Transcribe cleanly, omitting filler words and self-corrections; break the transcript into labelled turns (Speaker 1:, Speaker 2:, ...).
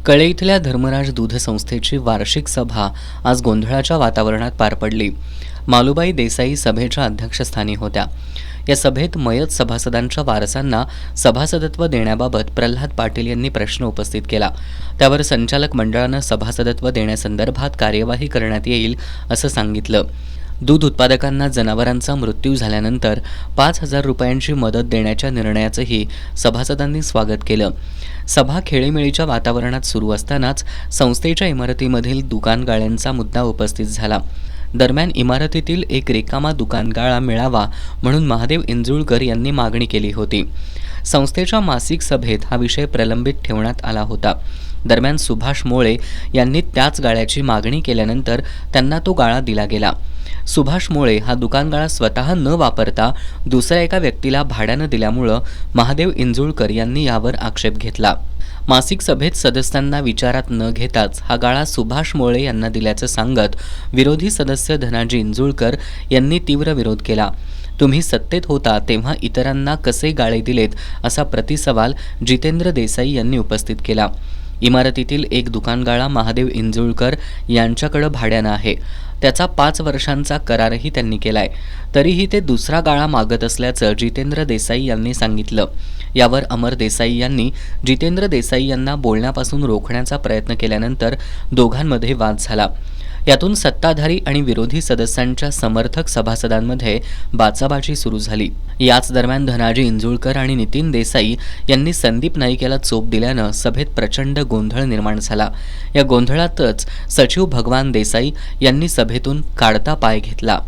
Speaker 1: कळे इथल्या धर्मराज दूध संस्थेची वार्षिक सभा आज गोंधळाच्या वातावरणात पार पडली. मालुबाई देसाई सभेच्या अध्यक्षस्थानी होत्या. या सभेत मयत सभासदांच्या वारसांना सभासदत्व देण्याबाबत प्रल्हाद पाटील यांनी प्रश्न उपस्थित केला. त्यावर संचालक मंडळानं सभासदत्व देण्यासंदर्भात कार्यवाही करण्यात येईल असं सांगितलं. दूध उत्पादकांना जनावरांचा मृत्यू झाल्यानंतर 5,000 रुपयांची मदत देण्याच्या निर्णयाचंही सभासदांनी स्वागत केलं. सभा खेळीमेळीच्या वातावरणात सुरू असतानाच संस्थेच्या इमारतीमधील दुकानगाळ्यांचा मुद्दा उपस्थित झाला. दरम्यान इमारतीतील एक रिकामा दुकानगाळा मिळावा म्हणून महादेव इंजुळकर यांनी मागणी केली होती. संस्थेच्या मासिक सभेत हा विषय प्रलंबित ठेवण्यात आला होता. दरम्यान सुभाष मोळे यांनी त्याच गाळ्याची मागणी केल्यानंतर त्यांना तो गाळा दिला गेला. सुभाष मोळे हा दुकानगाळा स्वतः न वापरता दुसऱ्या एका व्यक्तीला भाड्यानं दिल्यामुळं महादेव इंजुळकर यांनी यावर आक्षेप घेतला. मासिक सभेत सदस्यांना विचारात न घेताच हा गाळा सुभाष मोळे यांना दिल्याचं सांगत विरोधी सदस्य धनाजी इंजुळकर यांनी तीव्र विरोध केला. तुम्ही सत्तेत होता तेव्हा इतरांना कसे गाळे दिलेत असा प्रतिसवाल जितेंद्र देसाई यांनी उपस्थित केला. इमारतीतील एक दुकानगाळा महादेव इंजुळकर यांच्याकडे भाड्यानं आहे. त्याचा 5 वर्षांचा करारही त्यांनी केलाय. तरीही ते दुसरा गाळा मागत असल्याचं जितेंद्र देसाई यांनी सांगितलं. यावर अमर देसाई यांनी जितेंद्र देसाई यांना बोलण्यापासून रोखण्याचा प्रयत्न केल्यानंतर दोघांमध्ये वाद झाला. यातून सत्ताधारी आणि विरोधी सदस्यांच्या समर्थक सभासदांमध्ये बाचाबाची सुरू झाली. याच दरम्यान धनाजी इंजुळकर आणि नितीन देसाई यांनी संदीप नाईक याला चोप दिल्यानं सभेत प्रचंड गोंधळ निर्माण झाला. या गोंधळातच सचिव भगवान देसाई यांनी सभेतून काढता पाय घेतला.